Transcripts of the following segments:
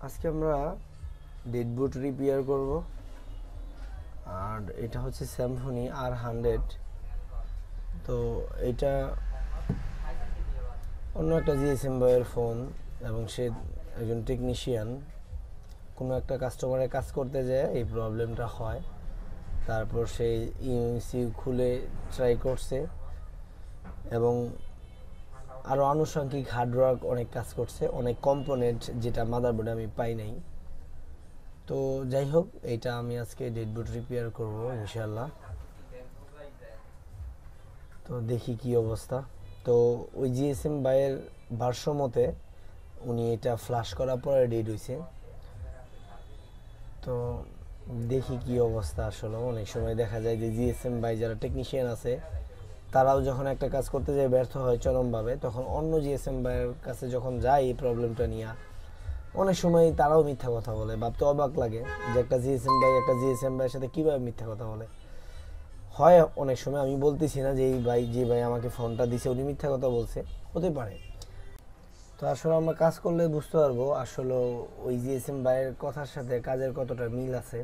আজকে আমরা ডেড বুট রিপেয়ার করব। আর এটা হচ্ছে Symphony R100। তো এটা অন্য একটা GSM বয়ের ফোন, এবং সে একজন টেকনিশিয়ান। কোনো একটা কাস্টমারের কাজ করতে যায় এই প্রবলেমটা হয়। তারপর সেই eMMC খুলে ট্রাই করছে এবং আরও আনুষঙ্গিক হার্ডওয়্যার অনেক কাজ করছে, অনেক কম্পোনেন্ট যেটা মাদারবোর্ডে আমি পাই নাই। তো যাই হোক, এটা আমি আজকে ডেড বুট রিপেয়ার করব ইনশাআল্লাহ। তো দেখি কি অবস্থা। তো ওই জিএসএম বাইয়ের ভাষ্য মতে উনি এটা ফ্লাশ করার পরে ডেড হয়েছে। তো দেখি কি অবস্থা। আসলে অনেক সময় দেখা যায় যে জিএসএম বাই যারা টেকনিশিয়ান আছে তারাও যখন একটা কাজ করতে যায় ব্যর্থ হয় চরমভাবে, তখন অন্য জিএসএম বাইয়ের কাছে যখন যায় এই প্রবলেমটা নিয়ে, অনেক সময় তারাও মিথ্যা কথা বলে। ভাবতে অবাক লাগে যে একটা জিএসএম ভাইয়ের সাথে কীভাবে মিথ্যা কথা বলে। হয় অনেক সময়, আমি বলতেছি না যে যে ভাই আমাকে ফোনটা দিছে উনি মিথ্যা কথা বলছে, হতে পারে। তো আসলে আমরা কাজ করলে বুঝতে পারবো আসলে ওই জিএসএম ভাইয়ের কথার সাথে কাজের কতটা মিল আছে।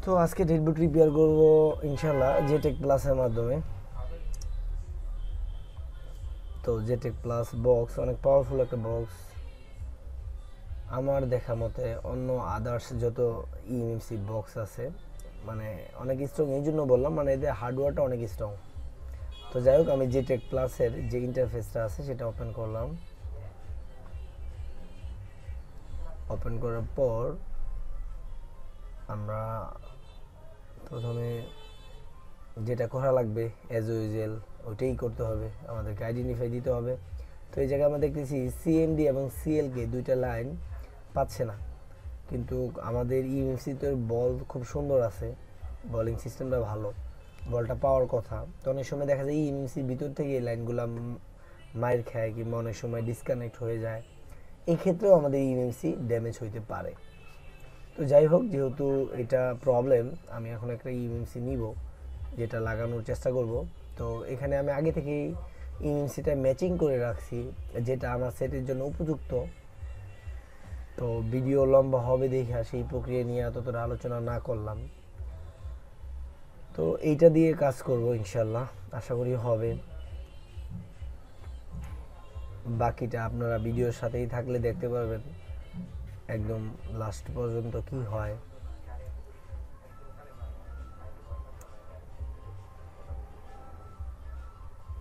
তো আজকে ডেডবুট রিপেয়ার করবো ইনশাল্লাহ জেটেক প্লাসের মাধ্যমে। তো জেটেক প্লাস বক্স অনেক পাওয়ারফুল একটা বক্স আমার দেখা মতে। অন্য আদার্স যত ইএমএমসি বক্স আছে মানে অনেক স্ট্রং, এই জন্য বললাম, মানে এদের হার্ডওয়্যারটা অনেক স্ট্রং। তো যাই হোক, আমি জেটেক প্লাসের যে ইন্টারফেসটা আছে সেটা ওপেন করলাম। ওপেন করার পর আমরা প্রথমে যেটা করা লাগবে অ্যাজ ইউজুয়াল ওইটাই করতে হবে, আমাদেরকে আইডেন্টিফাই দিতে হবে। তো এই জায়গায় আমরা দেখতেছি সিএমডি এবং সিএলকে দুইটা লাইন পাচ্ছে না, কিন্তু আমাদের ইএমএমসিতে বল খুব সুন্দর আছে, বলিং সিস্টেমটা ভালো, বলটা পাওয়ার কথা। তো অনেক সময় দেখা যায় ইএমএমসির ভিতর থেকে এই লাইনগুলো মাইর খায় কিংবা অনেক সময় ডিসকানেক্ট হয়ে যায়। এই ক্ষেত্রেও আমাদের ইএমএমসি ড্যামেজ হইতে পারে। তো যাই হোক, যেহেতু এটা প্রবলেম, আমি এখন একটা ইএমএমসি নিব যেটা লাগানোর চেষ্টা করব। তো এখানে আমি আগে থেকেই ইএমএমসিটা ম্যাচিং করে রাখছি যেটা আমার সেটের জন্য উপযুক্ত। তো ভিডিও লম্বা হবে দেখে সেই প্রক্রিয়া নিয়ে এতটা আলোচনা না করলাম। তো এইটা দিয়ে কাজ করব ইনশাল্লাহ, আশা করি হবে। বাকিটা আপনারা ভিডিওর সাথেই থাকলে দেখতে পারবেন একদম লাস্ট পর্যন্ত কি হয়।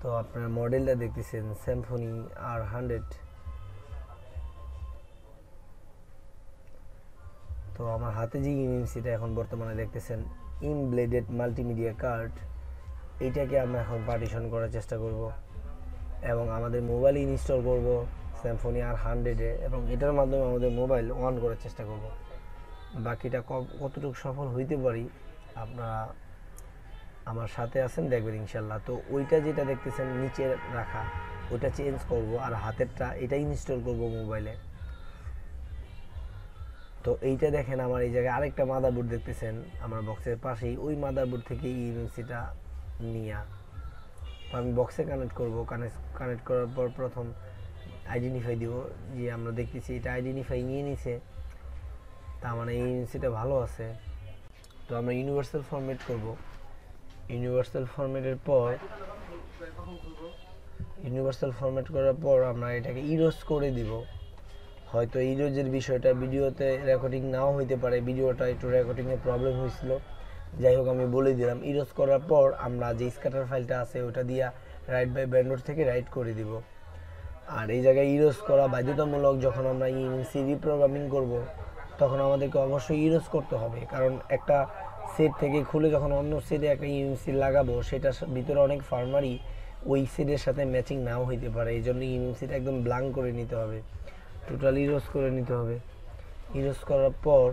তো আপনার মডেলটা দেখতেছেন Symphony R100। তো আমার হাতে যে ইএমএমসিটা এখন বর্তমানে দেখতেছেন ইমব্লেডেড মাল্টিমিডিয়া কার্ড, এইটাকে আমরা এখন পার্টিশন করার চেষ্টা করব এবং আমাদের মোবাইলে ইনস্টল করব Symphony R100-এ, এবং এটার মাধ্যমে আমাদের মোবাইল অন করার চেষ্টা করব। বাকিটা কতটুকু সফল হইতে পারি আপনারা আমার সাথে আছেন, দেখবেন ইনশাল্লাহ। তো ওইটা যেটা দেখতেছেন নিচে রাখা ওইটা চেঞ্জ করব, আর হাতেরটা এটা ইনস্টল করব মোবাইলে। তো এইটা দেখেন আমার এই জায়গায় আরেকটা মাদারবোর্ড দেখতেছেন আমার বক্সের পাশেই, ওই মাদারবোর্ড থেকে ইএমএমসিটা নিয়ে তো আমি বক্সে কানেক্ট করব। কানেক্ট করার পর প্রথম আইডেন্টিফাই দিব, যে আমরা দেখতেছি এটা আইডেন্টিফাই নিয়ে নিছে, তার মানে ইএমএমসিটা ভালো আছে। তো আমরা ইউনিভার্সাল ফরম্যাট করব। ইউনিভার্সাল ফরম্যাটের পর করার পর আমরা এটাকে ইরোজ করে দিব। হয়তো ইরোজের বিষয়টা ভিডিওতে রেকর্ডিং নাও হইতে পারে, ভিডিওটা একটু রেকর্ডিংয়ে প্রবলেম হয়েছিল। যাই হোক, আমি বলে দিলাম। ইরোজ করার পর আমরা যে স্ক্যাটার ফাইলটা আছে ওটা দিয়ে রাইট বাই ব্যান্ডোর থেকে রাইট করে দিব। আর এই জায়গায় ইরোজ করা বাধ্যতামূলক। যখন আমরা ইএমএমসি রিপ্রোগ্রামিং করব তখন আমাদেরকে অবশ্যই ইরোজ করতে হবে, কারণ একটা সেট থেকে খুলে যখন অন্য সেটে একটা ইএমএমসি লাগাবো সেটার ভিতরে অনেক ফার্মারই ওই সেটের সাথে ম্যাচিং নাও হইতে পারে। এই জন্য ইএমএমসিটা একদম ব্ল্যাঙ্ক করে নিতে হবে, টোটাল ইরোজ করে নিতে হবে। ইরোজ করার পর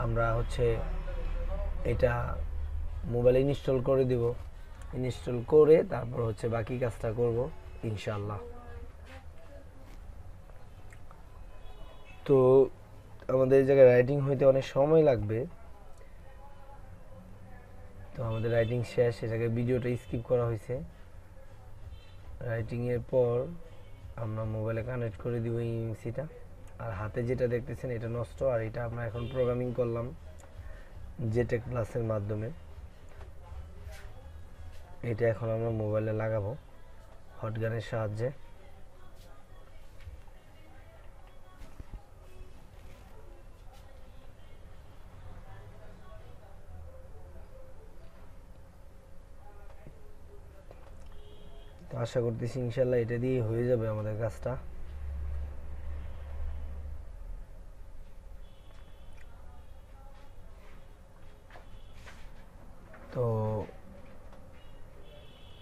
আমরা এটা মোবাইলে ইনস্টল করে দিব। ইনস্টল করে তারপর বাকি কাজটা করব ইনশাআল্লাহ। তো আমাদের এই জায়গায় রাইটিং হইতে অনেক সময় লাগবে। তো আমাদের রাইটিং শেষ, সে জায়গায় ভিডিওটা স্কিপ করা হয়েছে। রাইটিংয়ের পর আমরা মোবাইলে কানেক্ট করে দিব ইএমএমসিটা। আর হাতে যেটা দেখতেছেন এটা নষ্ট, আর এটা আমরা এখন প্রোগ্রামিং করলাম জেটেক প্লাসের মাধ্যমে। এটা এখন আমরা মোবাইলে লাগাবো হটগানের সাহায্যে। তো আশা করতেছি ইনশাল্লাহ এটা দিয়ে হয়ে যাবে আমাদের কাজটা। তো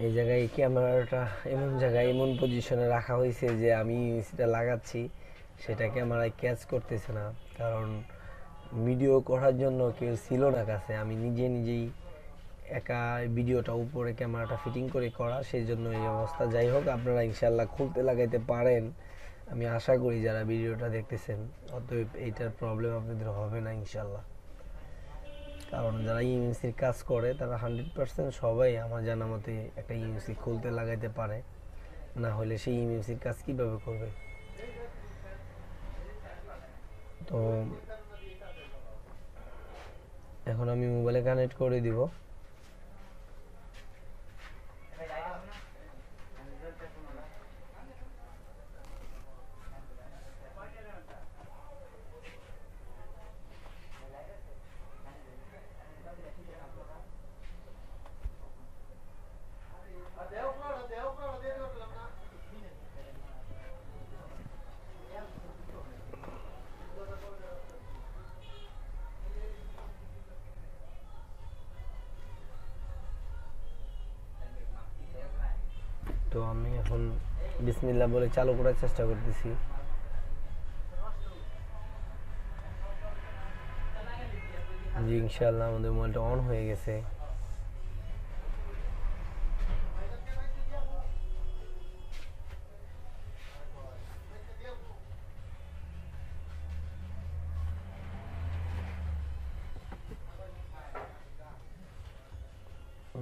এই জায়গায় ক্যামেরাটা এমন জায়গায় এমন পজিশনে রাখা হয়েছে যে আমি সেটা লাগাচ্ছি সেটা ক্যামেরায় ক্যাচ করতেছে না, কারণ ভিডিও করার জন্য কেউ ছিল না কাছে। আমি নিজেই একা ভিডিওটা উপরে ক্যামেরাটা ফিটিং করে করা, সেই জন্য এই অবস্থা। যাই হোক, আপনারা ইনশাল্লাহ খুলতে লাগাইতে পারেন, আমি আশা করি যারা ভিডিওটা দেখতেছেন। অতএব এইটার প্রবলেম আপনাদের হবে না ইনশাল্লাহ, কারণ যারা ইএমএমসির কাজ করে তারা 100% সবাই আমার জানা মতে একটা ইএমএমসি খুলতে লাগাইতে পারে, না হলে সেই ইএমএমসির কাজ কিভাবে করবে। তো এখন আমি মোবাইলে কানেক্ট করে দিব। তো আমি এখন বিসমিল্লাহ বলে চালু করার চেষ্টা করতেছি। জি, ইনশাআল্লাহ আমাদের মোবাইলটা অন হয়ে গেছে।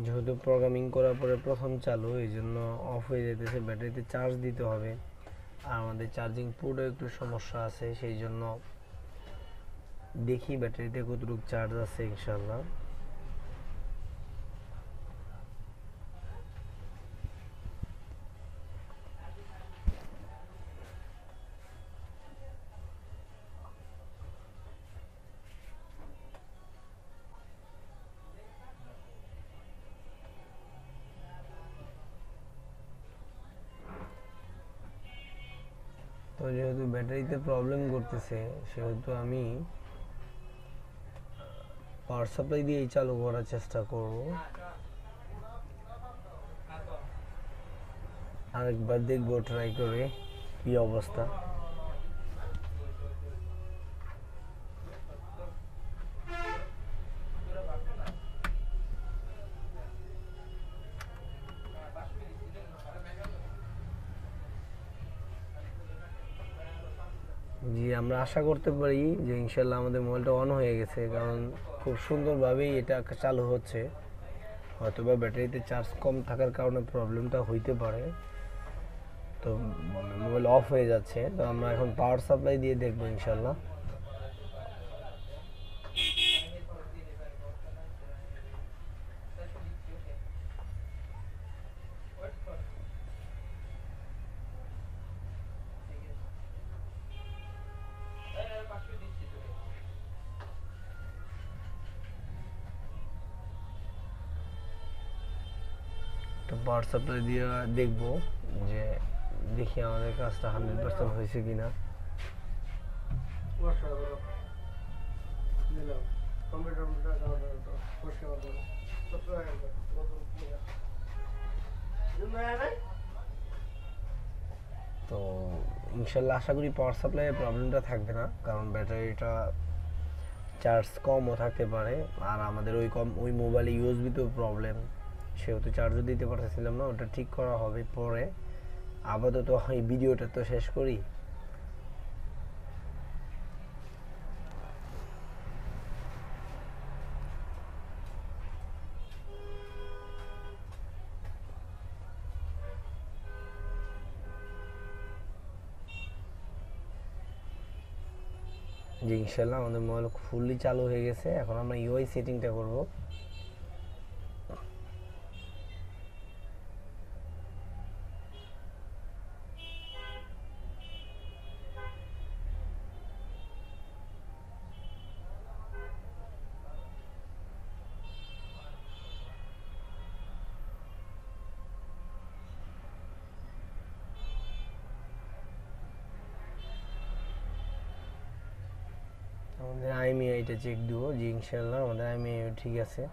যেহেতু প্রোগ্রামিং করার পরে প্রথম চালু, এই জন্য অফ হয়ে যেতেছে। ব্যাটারিতে চার্জ দিতে হবে, আর আমাদের চার্জিং পোর্টে একটু সমস্যা আছে, সেই জন্য দেখি ব্যাটারিতে কতটুকু চার্জ আছে ইনশাআল্লাহ। তো যেহেতু ব্যাটারিতে প্রবলেম করতেছে, সেহেতু আমি পাওয়ার সাপ্লাই দিয়েই চালু করার চেষ্টা করব। আরেকবার দেখবো ট্রাই করে কি অবস্থা। জি, আমরা আশা করতে পারি যে ইনশাল্লাহ আমাদের মোবাইলটা অন হয়ে গেছে, কারণ খুব সুন্দরভাবেই এটা চালু হচ্ছে। হয়তোবা ব্যাটারিতে চার্জ কম থাকার কারণে প্রবলেমটা হইতে পারে, তো মোবাইল অফ হয়ে যাচ্ছে। তো আমরা এখন পাওয়ার সাপ্লাই দিয়ে দেখবো ইনশাল্লাহ। তো পাওয়ার সাপ্লাই দিয়ে দেখবো যে দেখি আমাদের কাজটা 100% হয়েছে কিনা। তো ইনশাল্লাহ আশা করি পাওয়ার সাপ্লাইয়ের প্রবলেমটা থাকবে না, কারণ ব্যাটারিটা চার্জ কমও থাকতে পারে। আর আমাদের ওই মোবাইলে ইউএসবিতেও প্রবলেম, সেহেতু চার্জও দিতে পারতেছিলাম না। ওটা ঠিক করা হবে পরে। আপাতত এই ভিডিওটা তো শেষ করি। যে ইনশাআল্লাহ আমাদের মোবাইল ফুললি চালু হয়ে গেছে। এখন আমরা ইউআই সেটিংটা করব। আমাদের আইএমইআইটা চেক দিব যে ইনশাআল্লাহ আমাদের আইএমইআই ঠিক আছে,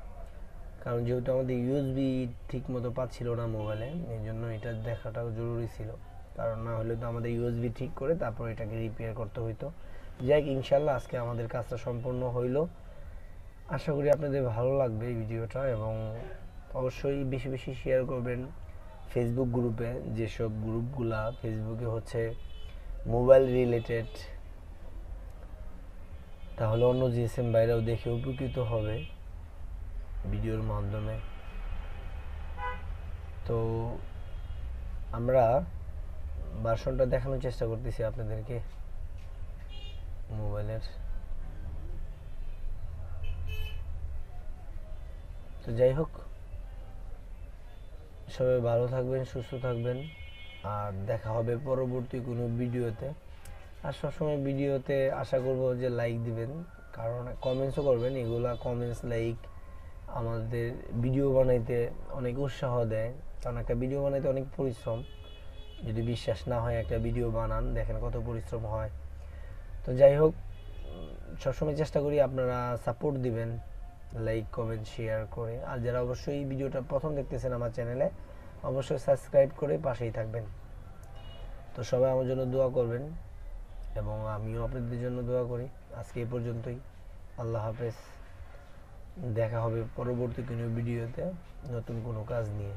কারণ যেহেতু আমাদের ইউএসবি ঠিক মতো পাচ্ছিল না মোবাইলে, এই জন্য এটা দেখাটাও জরুরি ছিল, কারণ না হলে তো আমাদের ইউএসবি ঠিক করে তারপর এটাকে রিপেয়ার করতে হইতো। যাই হোক ইনশাআল্লাহ আজকে আমাদের কাজটা সম্পূর্ণ হইল। আশা করি আপনাদের ভালো লাগবে এই ভিডিওটা, এবং অবশ্যই বেশি বেশি শেয়ার করবেন ফেসবুক গ্রুপে, যেসব গ্রুপগুলা ফেসবুকে হচ্ছে মোবাইল রিলেটেড, তাহলে অন্য জিএসএম বাইরেও দেখে উপকৃত হবে ভিডিওর মাধ্যমে। তো আমরা ভার্সনটা দেখানোর চেষ্টা করতেছি আপনাদেরকে মোবাইলের। তো যাই হোক, সবাই ভালো থাকবেন, সুস্থ থাকবেন, আর দেখা হবে পরবর্তী কোনো ভিডিওতে। আর সবসময় ভিডিওতে আশা করব যে লাইক দিবেন, কারণ কমেন্টসও করবেন। এগুলা কমেন্টস লাইক আমাদের ভিডিও বানাইতে অনেক উৎসাহ দেয়, কারণ একটা ভিডিও বানাইতে অনেক পরিশ্রম। যদি বিশ্বাস না হয় একটা ভিডিও বানান, দেখেন কত পরিশ্রম হয়। তো যাই হোক, সবসময় চেষ্টা করি আপনারা সাপোর্ট দিবেন লাইক কমেন্ট শেয়ার করে। আর যারা অবশ্যই ভিডিওটা প্রথম দেখতেছেন আমার চ্যানেলে, অবশ্যই সাবস্ক্রাইব করে পাশেই থাকবেন। তো সবাই আমার জন্য দোয়া করবেন এবং আমিও আপনাদের জন্য দোয়া করি। আজকে এই পর্যন্তই, আল্লাহ হাফেজ। দেখা হবে পরবর্তী কোনো ভিডিওতে নতুন কোনো কাজ নিয়ে।